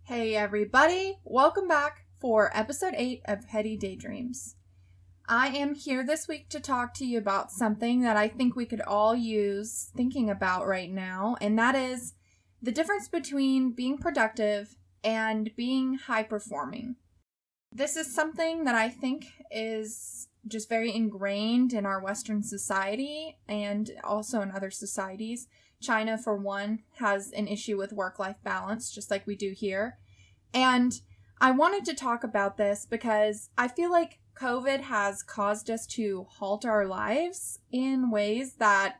Hey everybody, welcome back for episode 8 of Heady Daydreams. I am here this week to talk to you about something that I think we could all use thinking about right now, and that is the difference between being productive and being high performing. This is something that I think is just very ingrained in our Western society and also in other societies. China, for one, has an issue with work-life balance, just like we do here. And I wanted to talk about this because I feel like COVID has caused us to halt our lives in ways that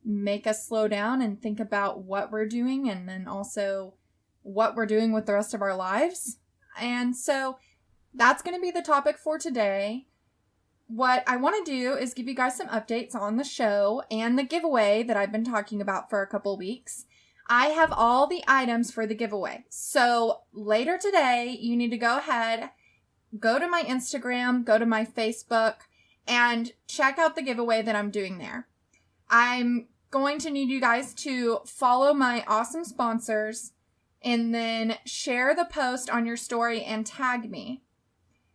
make us slow down and think about what we're doing and then also what we're doing with the rest of our lives. And so that's going to be the topic for today. What I want to do is give you guys some updates on the show and the giveaway that I've been talking about for a couple weeks. I have all the items for the giveaway. So later today, you need to go ahead, go to my Instagram, go to my Facebook, and check out the giveaway that I'm doing there. I'm going to need you guys to follow my awesome sponsors and then share the post on your story and tag me.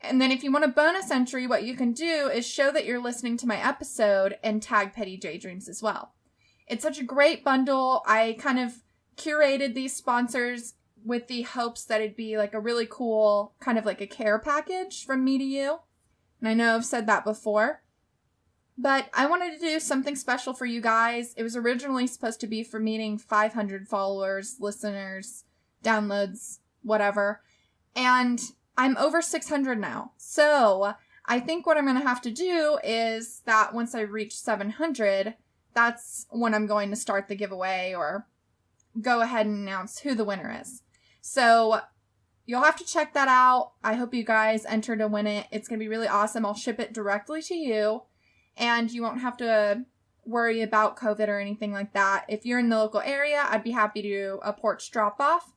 And then if you want a bonus entry, what you can do is show that you're listening to my episode and tag Petty Daydreams as well. It's such a great bundle. I kind of curated these sponsors with the hopes that it'd be like a really cool, kind of like a care package from me to you. And I know I've said that before. But I wanted to do something special for you guys. It was originally supposed to be for meeting 500 followers, listeners, downloads, whatever. And I'm over 600 now. So I think what I'm going to have to do is that once I reach 700, that's when I'm going to start the giveaway or go ahead and announce who the winner is. So you'll have to check that out. I hope you guys enter to win it. It's going to be really awesome. I'll ship it directly to you and you won't have to worry about COVID or anything like that. If you're in the local area, I'd be happy to do a porch drop off.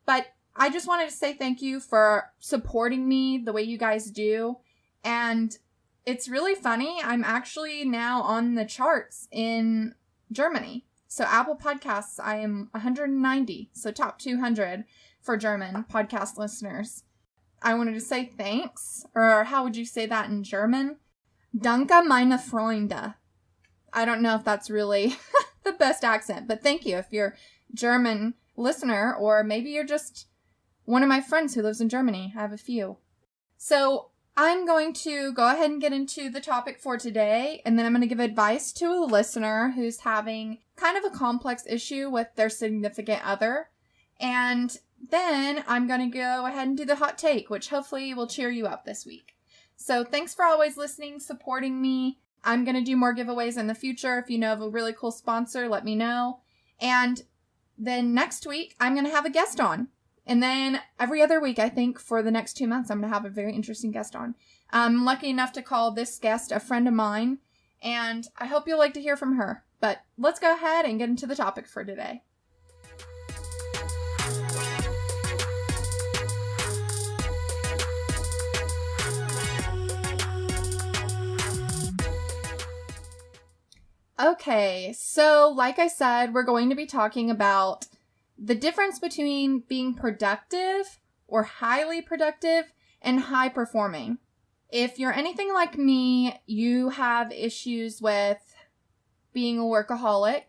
But I just wanted to say thank you for supporting me the way you guys do. And it's really funny. I'm actually now on the charts in Germany. So Apple Podcasts, I am 190. So top 200 for German podcast listeners. I wanted to say thanks. Or how would you say that in German? Danke, meine Freunde. I don't know if that's really the best accent, but thank you if you're a German listener, or maybe you're just one of my friends who lives in Germany. I have a few. So I'm going to go ahead and get into the topic for today, and then I'm going to give advice to a listener who's having kind of a complex issue with their significant other. And then I'm going to go ahead and do the hot take, which hopefully will cheer you up this week. So thanks for always listening, supporting me. I'm going to do more giveaways in the future. If you know of a really cool sponsor, let me know. And then next week, I'm going to have a guest on. And then every other week, I think, for the next 2 months, I'm going to have a very interesting guest on. I'm lucky enough to call this guest a friend of mine, and I hope you'll like to hear from her. But let's go ahead and get into the topic for today. Okay, so like I said, we're going to be talking about the difference between being productive or highly productive and high performing. If you're anything like me, you have issues with being a workaholic,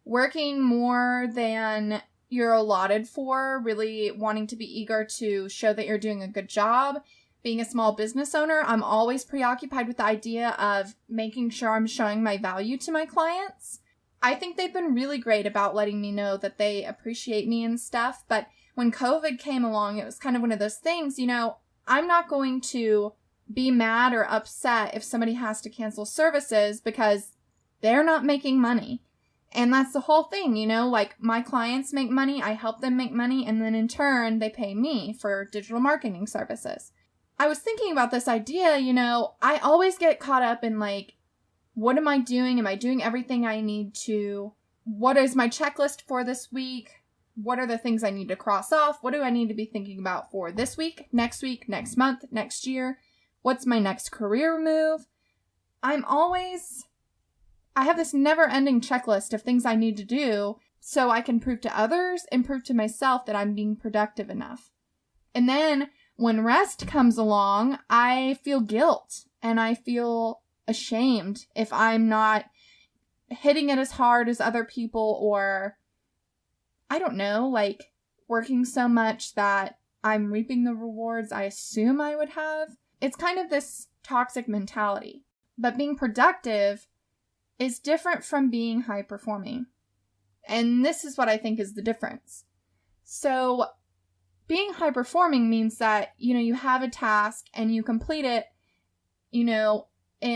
working more than you're allotted for, really wanting to be eager to show that you're doing a good job. Being a small business owner, I'm always preoccupied with the idea of making sure I'm showing my value to my clients. I think they've been really great about letting me know that they appreciate me and stuff, but when COVID came along, it was kind of one of those things, I'm not going to be mad or upset if somebody has to cancel services because they're not making money. And that's the whole thing, like my clients make money, I help them make money, and then in turn, they pay me for digital marketing services. I was thinking about this idea, I always get caught up in what am I doing? Am I doing everything I need to? What is my checklist for this week? what are the things I need to cross off? What do I need to be thinking about for this week, next month, next year? What's my next career move? I have this never-ending checklist of things I need to do so I can prove to others and prove to myself that I'm being productive enough. And then when rest comes along, I feel guilt and I feel ashamed if I'm not hitting it as hard as other people, or I don't know, like working so much that I'm reaping the rewards I assume I would have. It's kind of this toxic mentality. But being productive is different from being high performing. And this is what I think is the difference. So being high performing means that, you have a task and you complete it, in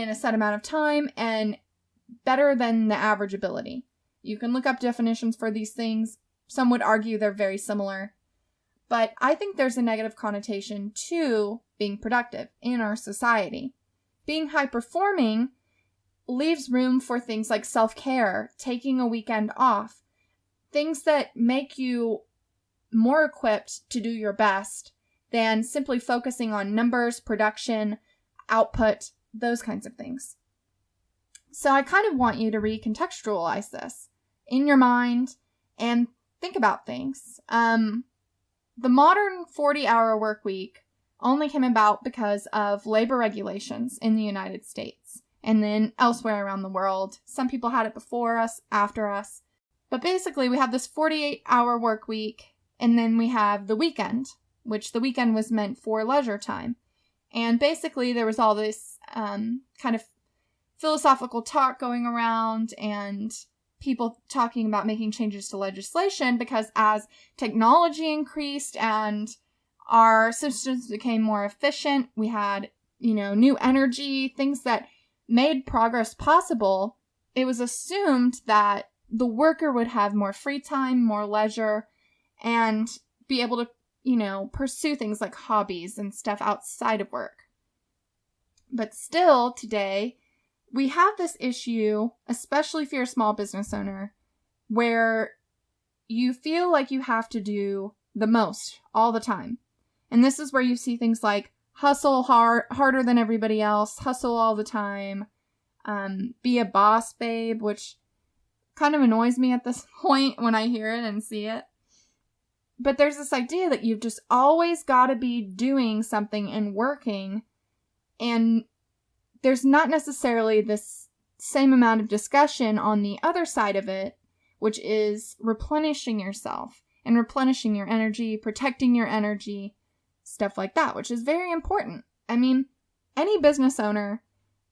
a set amount of time and better than the average ability. You can look up definitions for these things. Some would argue they're very similar. But I think there's a negative connotation to being productive in our society. Being high performing leaves room for things like self-care, taking a weekend off, things that make you more equipped to do your best than simply focusing on numbers, production, output, those kinds of things. So I kind of want you to recontextualize this in your mind and think about things. The modern 40-hour work week only came about because of labor regulations in the United States and then elsewhere around the world. Some people had it before us, after us. But basically, we have this 48-hour work week, and then we have the weekend, which the weekend was meant for leisure time. And basically, there was all this kind of philosophical talk going around and people talking about making changes to legislation, because as technology increased and our systems became more efficient, we had, new energy, things that made progress possible. It was assumed that the worker would have more free time, more leisure, and be able to, pursue things like hobbies and stuff outside of work. But still, today, we have this issue, especially if you're a small business owner, where you feel like you have to do the most all the time. And this is where you see things like hustle harder than everybody else, hustle all the time, be a boss babe, which kind of annoys me at this point when I hear it and see it. But there's this idea that you've just always got to be doing something and working, and there's not necessarily this same amount of discussion on the other side of it, which is replenishing yourself and replenishing your energy, protecting your energy, stuff like that, which is very important. I mean, any business owner,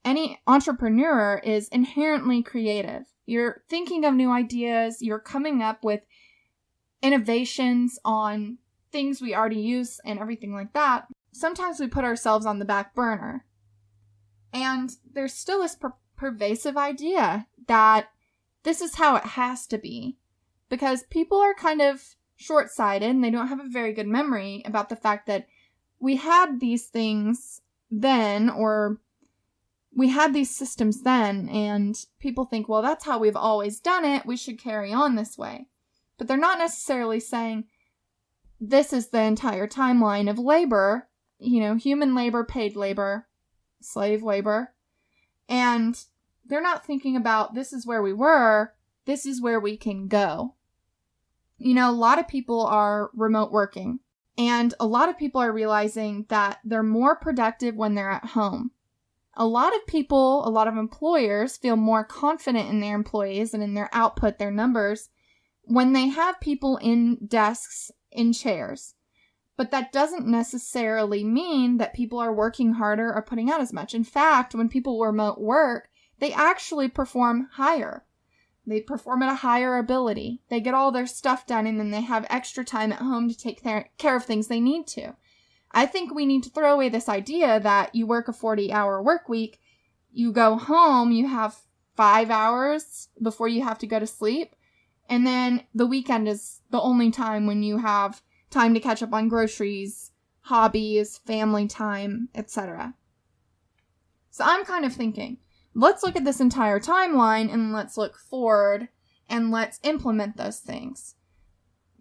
any entrepreneur is inherently creative. You're thinking of new ideas, you're coming up with innovations on things we already use and everything like that. Sometimes we put ourselves on the back burner. And there's still this pervasive idea that this is how it has to be, because people are kind of short-sighted and they don't have a very good memory about the fact that we had these things then, or we had these systems then, and people think, well, that's how we've always done it, we should carry on this way. But they're not necessarily saying this is the entire timeline of labor, human labor, paid labor, slave labor, and they're not thinking about this is where we were, this is where we can go. A lot of people are remote working, and a lot of people are realizing that they're more productive when they're at home. A lot of employers feel more confident in their employees and in their output, their numbers, when they have people in desks, in chairs. But that doesn't necessarily mean that people are working harder or putting out as much. In fact, when people remote work, they actually perform higher. They perform at a higher ability. They get all their stuff done, and then they have extra time at home to take care of things they need to. I think we need to throw away this idea that you work a 40-hour work week, you go home, you have 5 hours before you have to go to sleep, and then the weekend is the only time when you have time to catch up on groceries, hobbies, family time, etc. So I'm kind of thinking, let's look at this entire timeline and let's look forward and let's implement those things.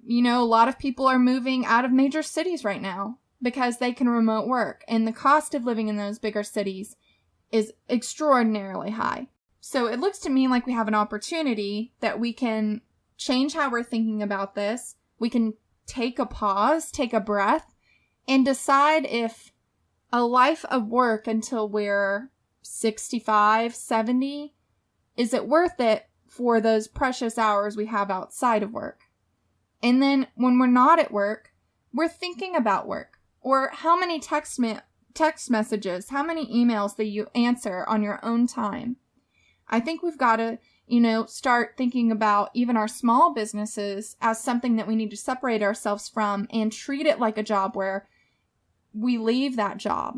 A lot of people are moving out of major cities right now because they can remote work, and the cost of living in those bigger cities is extraordinarily high. So it looks to me like we have an opportunity that we can change how we're thinking about this. We can take a pause, take a breath, and decide if a life of work until we're 65, 70, is it worth it for those precious hours we have outside of work? And then when we're not at work, we're thinking about work. Or how many text messages, how many emails that you answer on your own time. I think we've got to, start thinking about even our small businesses as something that we need to separate ourselves from and treat it like a job where we leave that job.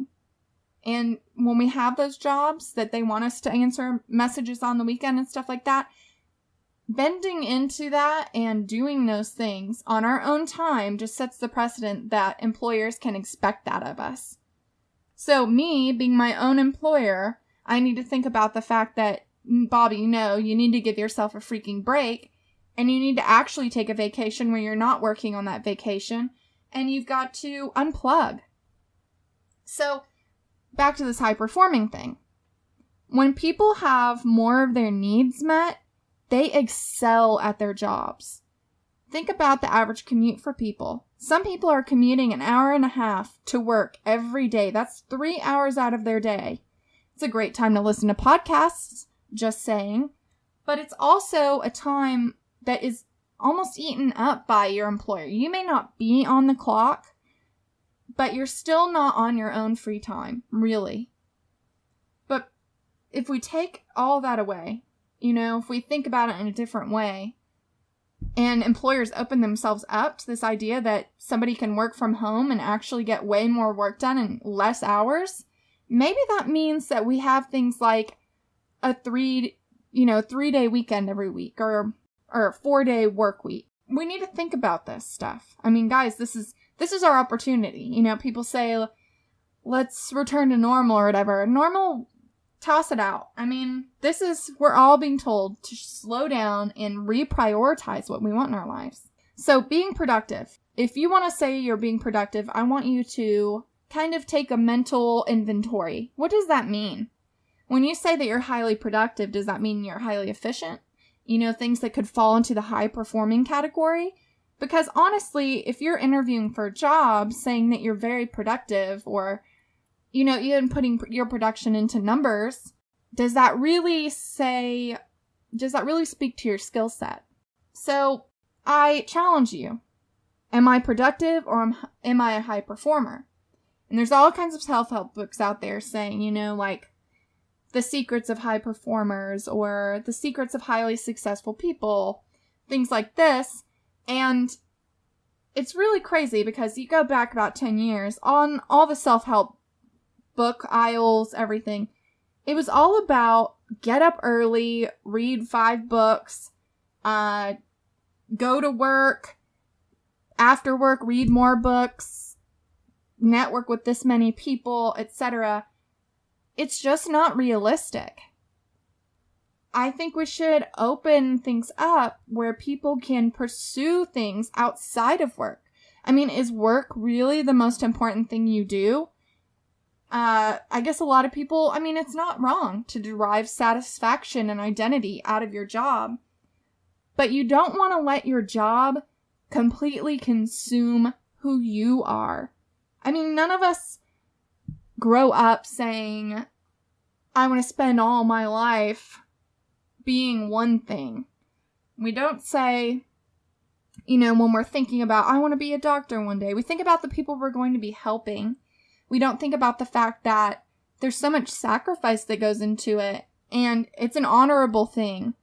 And when we have those jobs that they want us to answer messages on the weekend and stuff like that, bending into that and doing those things on our own time just sets the precedent that employers can expect that of us. So me, being my own employer, I need to think about the fact that, Bobbie, you need to give yourself a freaking break, and you need to actually take a vacation where you're not working on that vacation, and you've got to unplug. So, back to this high-performing thing. When people have more of their needs met, they excel at their jobs. Think about the average commute for people. Some people are commuting an hour and a half to work every day. That's 3 hours out of their day. It's a great time to listen to podcasts, just saying. But it's also a time that is almost eaten up by your employer. You may not be on the clock, but you're still not on your own free time, really. But if we take all that away, if we think about it in a different way, and employers open themselves up to this idea that somebody can work from home and actually get way more work done in less hours, maybe that means that we have things like a 3-day weekend every week or a 4-day work week. We need to think about this stuff. I mean, guys, this is our opportunity. People say, let's return to normal or whatever. Normal, toss it out. I mean, we're all being told to slow down and reprioritize what we want in our lives. So being productive. If you want to say you're being productive, I want you to kind of take a mental inventory. What does that mean? When you say that you're highly productive, does that mean you're highly efficient? Things that could fall into the high performing category? Because honestly, if you're interviewing for a job saying that you're very productive or, even putting your production into numbers, does that really speak to your skill set? So I challenge you. Am I productive or am I a high performer? And there's all kinds of self-help books out there saying, like The Secrets of High Performers or The Secrets of Highly Successful People, things like this. And it's really crazy because you go back about 10 years on all the self-help book aisles, everything. It was all about get up early, read 5 books, go to work, after work, read more books, network with this many people, etc. It's just not realistic. I think we should open things up where people can pursue things outside of work. I mean, is work really the most important thing you do? I guess a lot of people, it's not wrong to derive satisfaction and identity out of your job, but you don't want to let your job completely consume who you are. None of us grow up saying, I want to spend all my life being one thing. We don't say, when we're thinking about, I want to be a doctor one day, we think about the people we're going to be helping. We don't think about the fact that there's so much sacrifice that goes into it, and it's an honorable thing.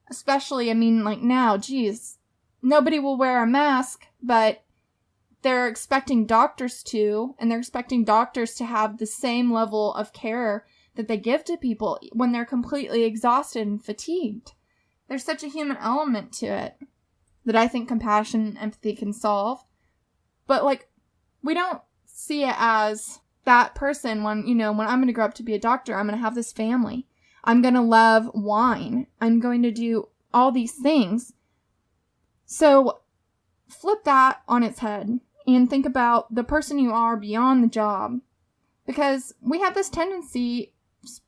Especially, now, geez, nobody will wear a mask, but they're expecting doctors to, and they're expecting doctors to have the same level of care that they give to people when they're completely exhausted and fatigued. There's such a human element to it that I think compassion and empathy can solve. But, we don't see it as that person when I'm going to grow up to be a doctor, I'm going to have this family. I'm going to love wine. I'm going to do all these things. So flip that on its head and think about the person you are beyond the job. Because we have this tendency,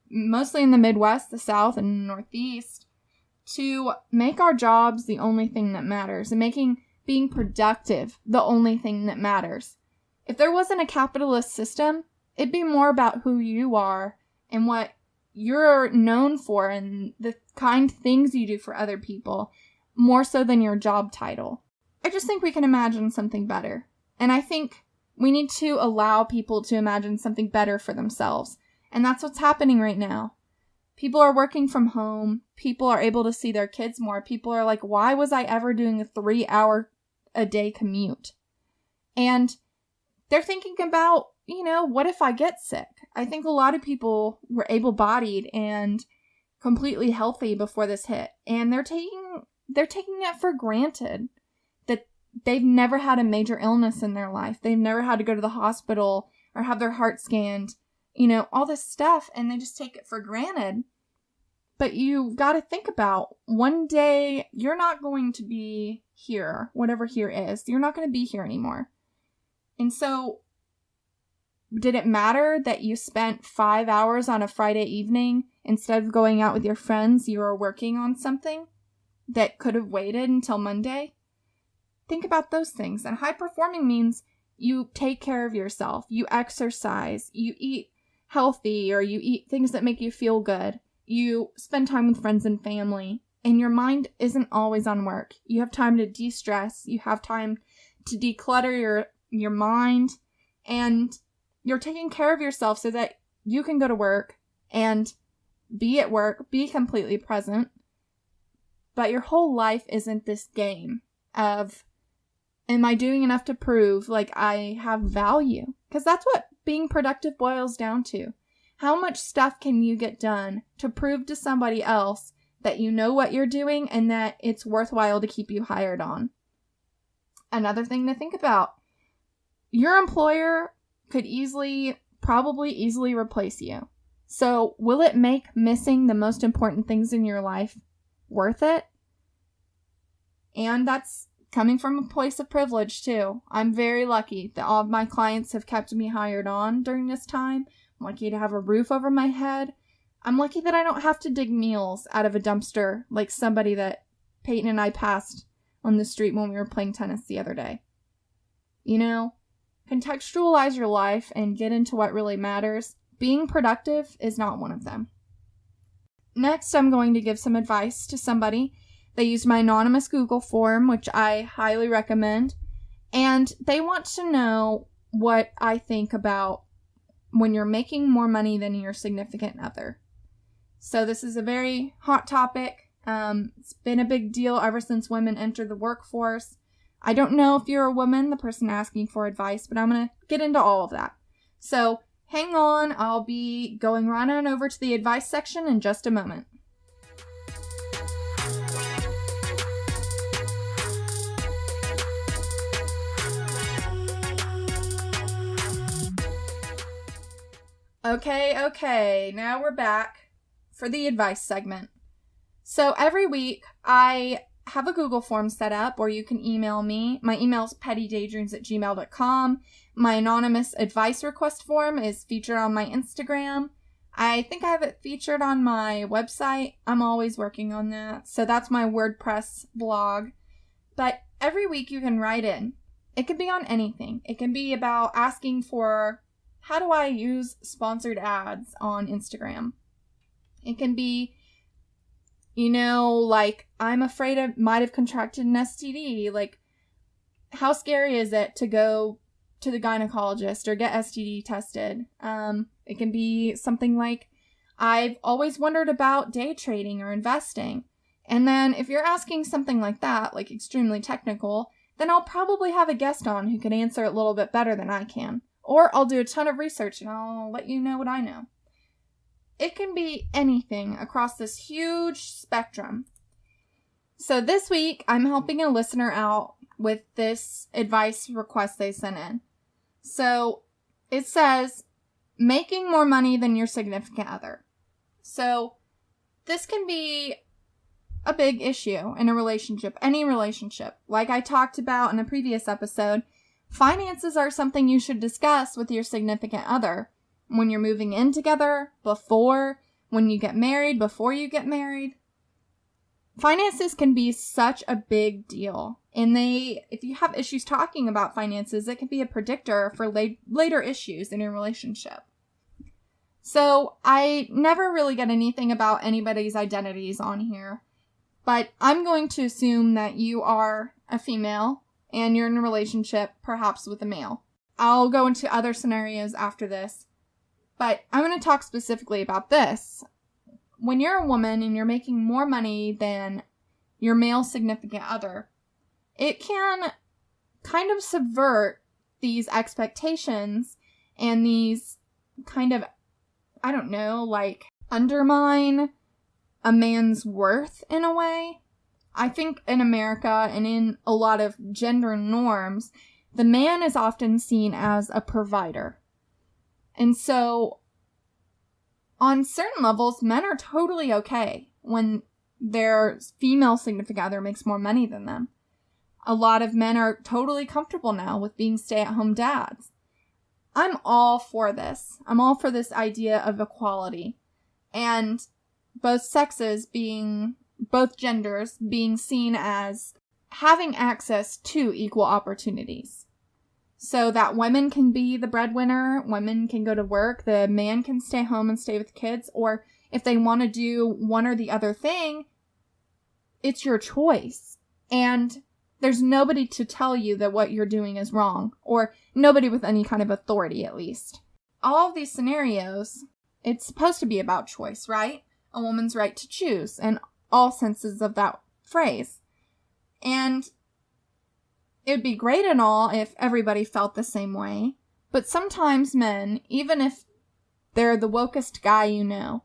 mostly in the Midwest, the South, and Northeast, to make our jobs the only thing that matters and making being productive the only thing that matters. If there wasn't a capitalist system, it'd be more about who you are and what you're known for and the kind things you do for other people, more so than your job title. I just think we can imagine something better. And I think we need to allow people to imagine something better for themselves. And that's what's happening right now. People are working from home. People are able to see their kids more. People are like, why was I ever doing a 3-hour-a-day commute? And they're thinking about, what if I get sick? I think a lot of people were able-bodied and completely healthy before this hit. And they're taking it for granted that they've never had a major illness in their life. They've never had to go to the hospital or have their heart scanned, all this stuff, and they just take it for granted. But you got to think about, one day you're not going to be here, whatever here is. You're not going to be here anymore. And so, did it matter that you spent 5 hours on a Friday evening instead of going out with your friends? You were working on something that could have waited until Monday? Think about those things. And high performing means you take care of yourself. You exercise. You eat healthy, or you eat things that make you feel good. You spend time with friends and family. And your mind isn't always on work. You have time to de-stress. You have time to declutter your mind. And you're taking care of yourself so that you can go to work and be at work, be completely present. But your whole life isn't this game of, am I doing enough to prove like I have value? Because that's what being productive boils down to. How much stuff can you get done to prove to somebody else that you know what you're doing and that it's worthwhile to keep you hired on? Another thing to think about. Your employer could probably easily replace you. So will it make missing the most important things in your life worth it? And that's coming from a place of privilege too. I'm very lucky that all of my clients have kept me hired on during this time. I'm lucky to have a roof over my head. I'm lucky that I don't have to dig meals out of a dumpster like somebody that Peyton and I passed on the street when we were playing tennis the other day. Contextualize your life and get into what really matters. Being productive is not one of them. Next, I'm going to give some advice to somebody. They used my anonymous Google form, which I highly recommend. And they want to know what I think about when you're making more money than your significant other. So this is a very hot topic. It's been a big deal ever since women entered the workforce. I don't know if you're a woman, the person asking for advice, but I'm going to get into all of that. So hang on, I'll be going right on over to the advice section in just a moment. Okay, now we're back for the advice segment. So every week I have a Google form set up where you can email me. My email is pettydaydreams@gmail.com. My anonymous advice request form is featured on my Instagram. I think I have it featured on my website. I'm always working on that. So that's my WordPress blog. But every week you can write in. It can be on anything. It can be about asking for, how do I use sponsored ads on Instagram? It can be, like, I'm afraid I might have contracted an STD. Like, how scary is it to go to the gynecologist or get STD tested? It can be something like, I've always wondered about day trading or investing. And then if you're asking something like that, like extremely technical, then I'll probably have a guest on who can answer it a little bit better than I can. Or I'll do a ton of research and I'll let you know what I know. It can be anything across this huge spectrum. So this week, I'm helping a listener out with this advice request they sent in. So it says, making more money than your significant other. So this can be a big issue in a relationship, any relationship. Like I talked about in a previous episode, finances are something you should discuss with your significant other when you're moving in together, when you get married, before you get married. Finances can be such a big deal. And if you have issues talking about finances, it can be a predictor for later issues in your relationship. So I never really get anything about anybody's identities on here. But I'm going to assume that you are a female and you're in a relationship, perhaps with a male. I'll go into other scenarios after this. But I'm going to talk specifically about this. When you're a woman and you're making more money than your male significant other, it can kind of subvert these expectations and these kind of, I don't know, like undermine a man's worth in a way. I think in America and in a lot of gender norms, the man is often seen as a provider. And so on certain levels, men are totally okay when their female significant other makes more money than them. A lot of men are totally comfortable now with being stay-at-home dads. I'm all for this. I'm all for this idea of equality. And both genders being seen as having access to equal opportunities. So that women can be the breadwinner, women can go to work, the man can stay home and stay with kids, or if they want to do one or the other thing, it's your choice. And there's nobody to tell you that what you're doing is wrong, or nobody with any kind of authority at least. All of these scenarios, it's supposed to be about choice, right? A woman's right to choose in all senses of that phrase. And it would be great and all if everybody felt the same way. But sometimes men, even if they're the wokest guy you know,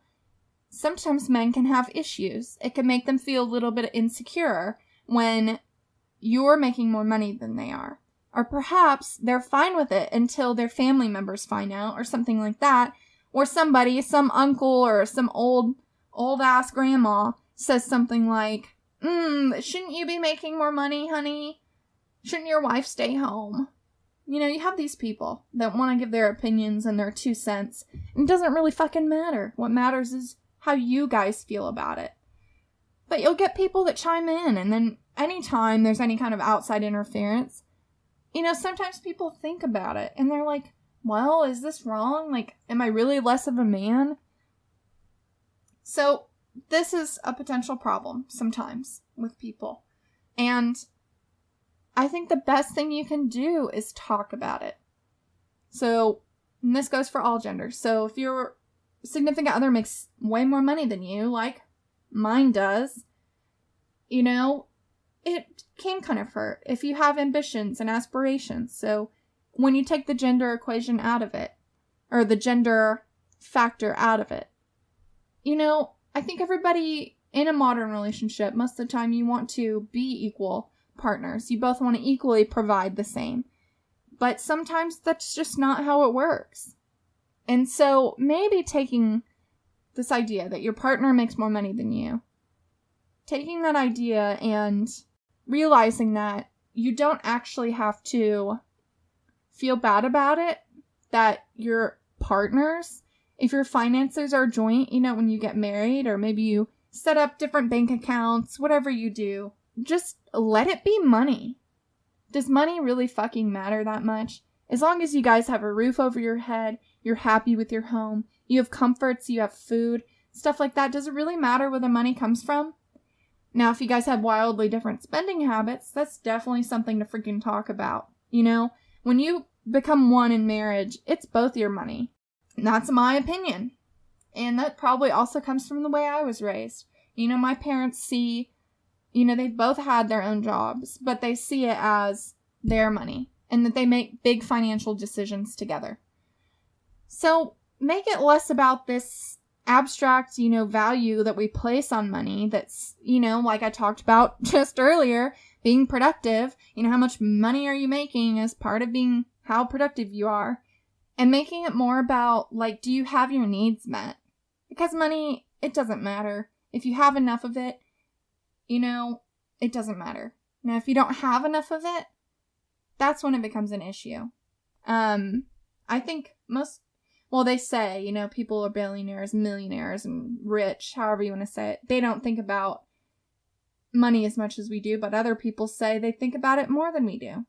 sometimes men can have issues. It can make them feel a little bit insecure when you're making more money than they are. Or perhaps they're fine with it until their family members find out or something like that. Or somebody, some uncle or some old ass grandma says something like, shouldn't you be making more money, honey? Shouldn't your wife stay home? You know, you have these people that want to give their opinions and their 2 cents. And it doesn't really fucking matter. What matters is how you guys feel about it. But you'll get people that chime in, and then anytime there's any kind of outside interference, you know, sometimes people think about it, and they're like, well, is this wrong? Like, am I really less of a man? So, this is a potential problem sometimes with people. And I think the best thing you can do is talk about it. So, and this goes for all genders. So, if your significant other makes way more money than you, like mine does, you know, it can kind of hurt if you have ambitions and aspirations. So, when you take the gender equation out of it, or the gender factor out of it, you know, I think everybody in a modern relationship, most of the time you want to be equal partners. You both want to equally provide the same. But sometimes that's just not how it works. And so maybe taking this idea that your partner makes more money than you, taking that idea and realizing that you don't actually have to feel bad about it, that your partners, if your finances are joint, you know, when you get married, or maybe you set up different bank accounts, whatever you do, just let it be money. Does money really fucking matter that much? As long as you guys have a roof over your head, you're happy with your home, you have comforts, you have food, stuff like that, does it really matter where the money comes from? Now, if you guys have wildly different spending habits, that's definitely something to freaking talk about. You know, when you become one in marriage, it's both your money. And that's my opinion. And that probably also comes from the way I was raised. You know, my parents see, you know, they both had their own jobs, but they see it as their money and that they make big financial decisions together. So make it less about this abstract, you know, value that we place on money that's, you know, like I talked about just earlier, being productive. You know, how much money are you making as part of being how productive you are? And making it more about, like, do you have your needs met? Because money, it doesn't matter. If you have enough of it, it doesn't matter. Now, if you don't have enough of it, that's when it becomes an issue. I think they say, people are billionaires, millionaires, and rich, however you want to say it. They don't think about money as much as we do, but other people say they think about it more than we do.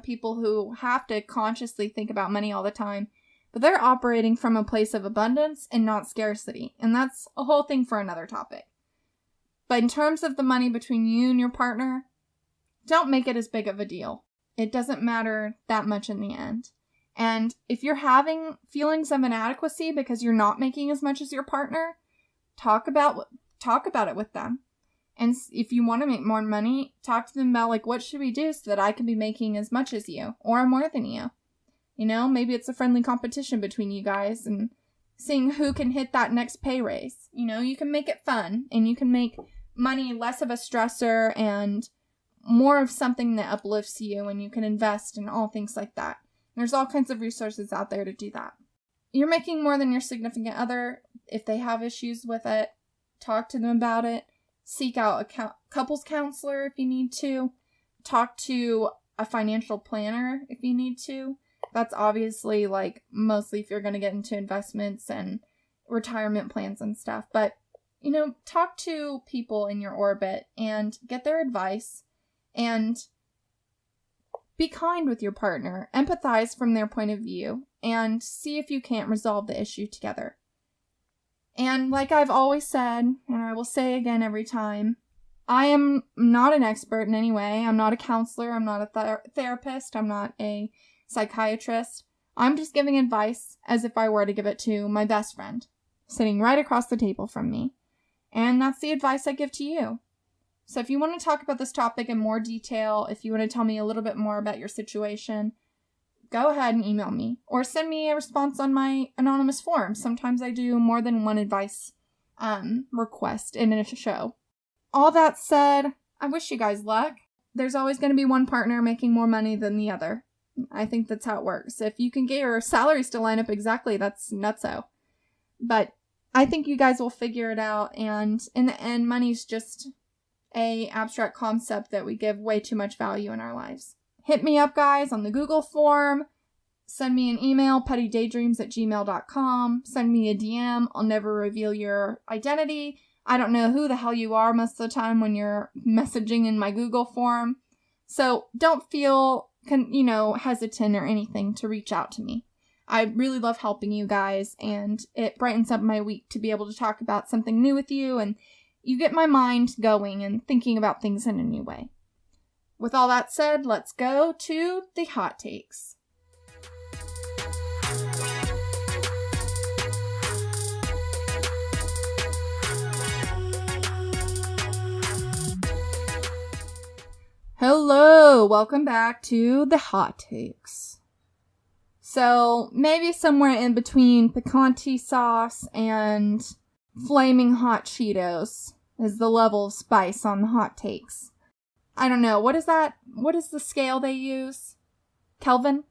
People who have to consciously think about money all the time, but they're operating from a place of abundance and not scarcity. And that's a whole thing for another topic. But in terms of the money between you and your partner, don't make it as big of a deal. It doesn't matter that much in the end. And if you're having feelings of inadequacy because you're not making as much as your partner, talk about it with them. And if you want to make more money, talk to them about, what should we do so that I can be making as much as you or more than you? Maybe it's a friendly competition between you guys and seeing who can hit that next pay raise. You can make it fun and you can make money less of a stressor and more of something that uplifts you, and you can invest in all things like that. There's all kinds of resources out there to do that. You're making more than your significant other. If they have issues with it, talk to them about it. Seek out a couples counselor if you need to. Talk to a financial planner if you need to. That's obviously mostly if you're going to get into investments and retirement plans and stuff. But, talk to people in your orbit and get their advice and be kind with your partner. Empathize from their point of view and see if you can't resolve the issue together. And like I've always said, and I will say again every time, I am not an expert in any way. I'm not a counselor. I'm not a therapist. I'm not a psychiatrist. I'm just giving advice as if I were to give it to my best friend, sitting right across the table from me. And that's the advice I give to you. So if you want to talk about this topic in more detail, if you want to tell me a little bit more about your situation, go ahead and email me or send me a response on my anonymous form. Sometimes I do more than one advice request in a show. All that said, I wish you guys luck. There's always going to be one partner making more money than the other. I think that's how it works. If you can get your salaries to line up exactly, that's nutso. But I think you guys will figure it out. And in the end, money's just a abstract concept that we give way too much value in our lives. Hit me up, guys, on the Google form. Send me an email, pettydaydreams@gmail.com. Send me a DM. I'll never reveal your identity. I don't know who the hell you are most of the time when you're messaging in my Google form. So don't feel, hesitant or anything to reach out to me. I really love helping you guys, and it brightens up my week to be able to talk about something new with you, and you get my mind going and thinking about things in a new way. With all that said, let's go to the hot takes. Hello, welcome back to the hot takes. So maybe somewhere in between picante sauce and flaming hot Cheetos is the level of spice on the hot takes. I don't know. What is that? What is the scale they use? Kelvin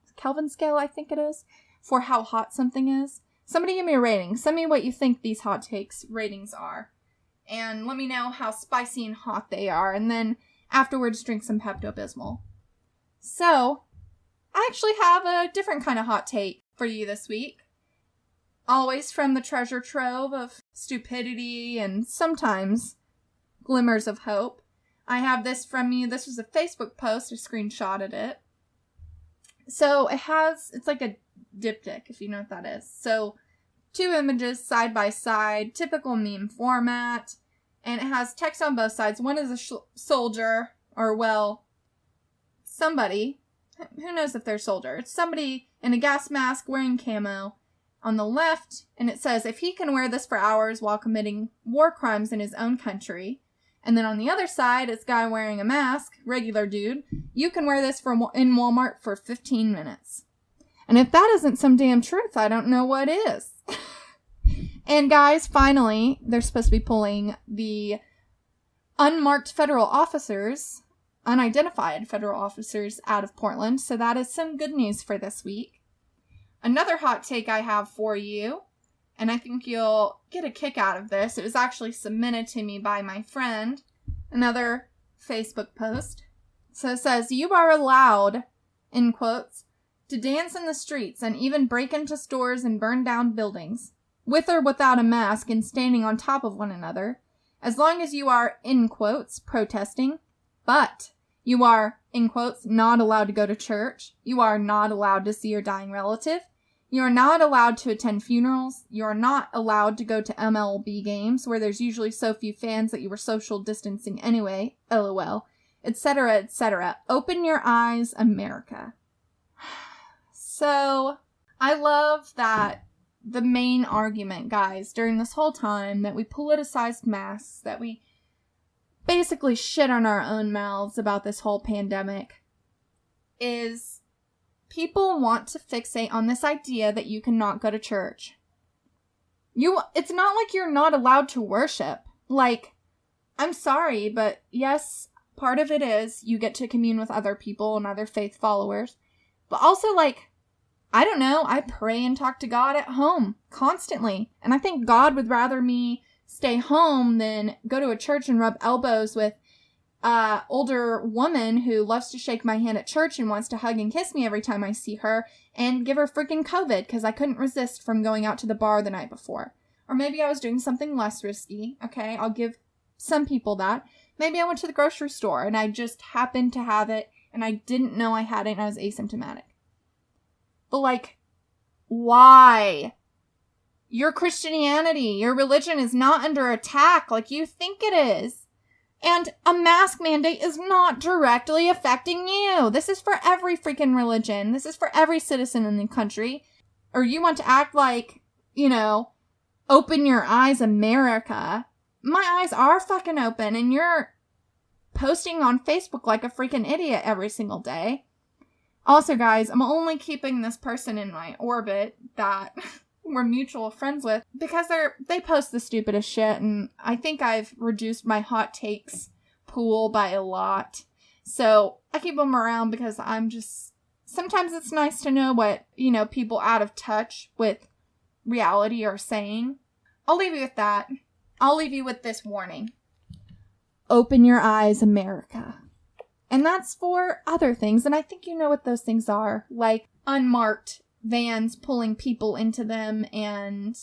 scale, I think it is, for how hot something is. Somebody give me a rating. Send me what you think these hot takes ratings are. And let me know how spicy and hot they are. And then afterwards, drink some Pepto-Bismol. So, I actually have a different kind of hot take for you this week. Always from the treasure trove of stupidity and sometimes glimmers of hope. I have this from you. This was a Facebook post. I screenshotted it. So it's like a diptych, if you know what that is. So 2 images side by side, typical meme format. And it has text on both sides. One is a soldier, or somebody. Who knows if they're a soldier? It's somebody in a gas mask wearing camo on the left, and it says, if he can wear this for hours while committing war crimes in his own country. And then on the other side, it's a guy wearing a mask, regular dude. You can wear this in Walmart for 15 minutes. And if that isn't some damn truth, I don't know what is. And guys, finally, they're supposed to be pulling the unidentified federal officers out of Portland. So that is some good news for this week. Another hot take I have for you, and I think you'll get a kick out of this. It was actually submitted to me by my friend. Another Facebook post. So it says, you are allowed, in quotes, to dance in the streets and even break into stores and burn down buildings, with or without a mask and standing on top of one another, as long as you are, in quotes, protesting, but you are, in quotes, not allowed to go to church. You are not allowed to see your dying relative. You are not allowed to attend funerals. You are not allowed to go to MLB games where there's usually so few fans that you were social distancing anyway, LOL, etc., etc. Open your eyes, America. So, I love that the main argument, guys, during this whole time that we politicized masks, that we basically shit on our own mouths about this whole pandemic, is people want to fixate on this idea that you cannot go to church. It's not like you're not allowed to worship. Like, I'm sorry, but yes, part of it is you get to commune with other people and other faith followers. But also, like, I don't know, I pray and talk to God at home constantly. And I think God would rather me stay home than go to a church and rub elbows with older woman who loves to shake my hand at church and wants to hug and kiss me every time I see her and give her freaking COVID because I couldn't resist from going out to the bar the night before. Or maybe I was doing something less risky. Okay, I'll give some people that. Maybe I went to the grocery store and I just happened to have it and I didn't know I had it and I was asymptomatic. But like, why? Your Christianity, your religion is not under attack like you think it is. And a mask mandate is not directly affecting you. This is for every freaking religion. This is for every citizen in the country. Or you want to act like, you know, open your eyes, America. My eyes are fucking open and you're posting on Facebook like a freaking idiot every single day. Also, guys, I'm only keeping this person in my orbit that we're mutual friends with because they post the stupidest shit, and I think I've reduced my hot takes pool by a lot. So I keep them around because sometimes it's nice to know what, you know, people out of touch with reality are saying. I'll leave you with that. I'll leave you with this warning. Open your eyes, America. And that's for other things, and I think you know what those things are, like unmarked vans pulling people into them and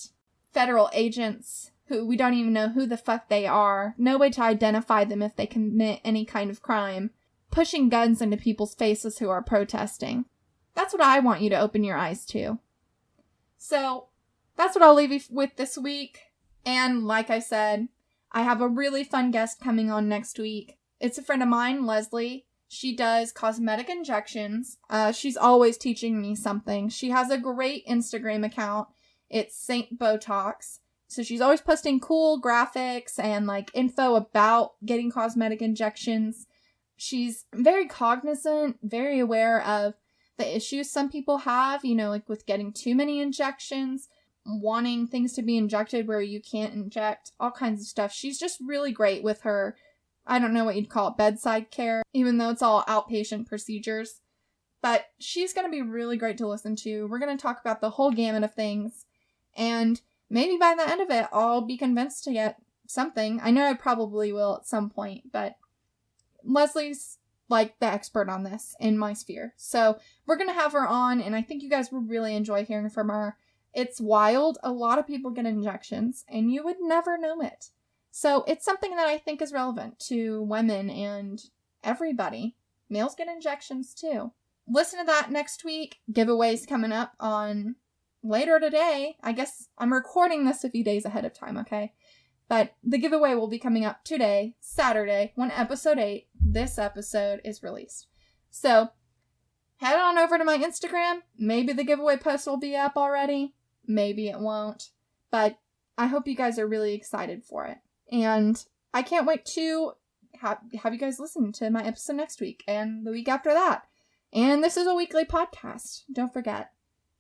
federal agents who we don't even know who the fuck they are, no way to identify them if they commit any kind of crime, pushing guns into people's faces who are protesting. That's what I want you to open your eyes to. So that's what I'll leave you with this week. And like I said, I have a really fun guest coming on next week. It's a friend of mine, Leslie. She does cosmetic injections. She's always teaching me something. She has a great Instagram account. It's Saint Botox. So she's always posting cool graphics and like info about getting cosmetic injections. She's very cognizant, very aware of the issues some people have, you know, like with getting too many injections, wanting things to be injected where you can't inject, all kinds of stuff. She's just really great with her, I don't know what you'd call it, bedside care, even though it's all outpatient procedures. But she's going to be really great to listen to. We're going to talk about the whole gamut of things. And maybe by the end of it, I'll be convinced to get something. I know I probably will at some point, but Leslie's like the expert on this in my sphere. So we're going to have her on, and I think you guys will really enjoy hearing from her. It's wild. A lot of people get injections, and you would never know it. So it's something that I think is relevant to women and everybody. Males get injections too. Listen to that next week. Giveaways coming up on later today. I guess I'm recording this a few days ahead of time, okay? But the giveaway will be coming up today, Saturday, when episode 8, this episode, is released. So head on over to my Instagram. Maybe the giveaway post will be up already. Maybe it won't. But I hope you guys are really excited for it. And I can't wait to have you guys listen to my episode next week and the week after that. And this is a weekly podcast. Don't forget.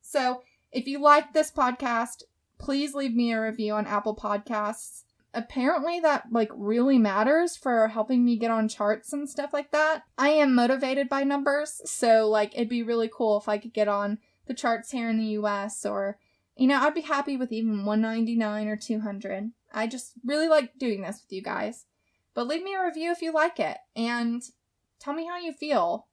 So if you like this podcast, please leave me a review on Apple Podcasts. Apparently that really matters for helping me get on charts and stuff like that. I am motivated by numbers. So it'd be really cool if I could get on the charts here in the US, or, I'd be happy with even 199 or 200. I just really like doing this with you guys. But leave me a review if you like it, and tell me how you feel,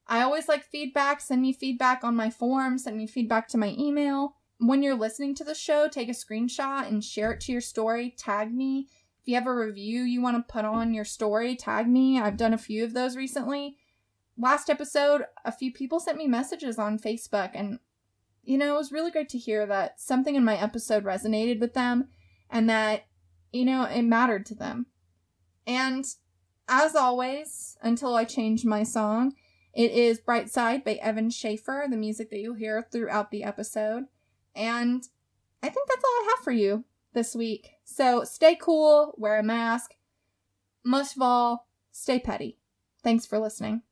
I always like feedback. Send me feedback on my forum. Send me feedback to my email. When you're listening to the show, take a screenshot and share it to your story. Tag me. If you have a review you want to put on your story, tag me. I've done a few of those recently. Last episode, a few people sent me messages on Facebook, and, it was really great to hear that something in my episode resonated with them and that, it mattered to them. And as always, until I change my song, it is Bright Side by Evan Schaefer, the music that you'll hear throughout the episode. And I think that's all I have for you this week. So stay cool, wear a mask. Most of all, stay petty. Thanks for listening.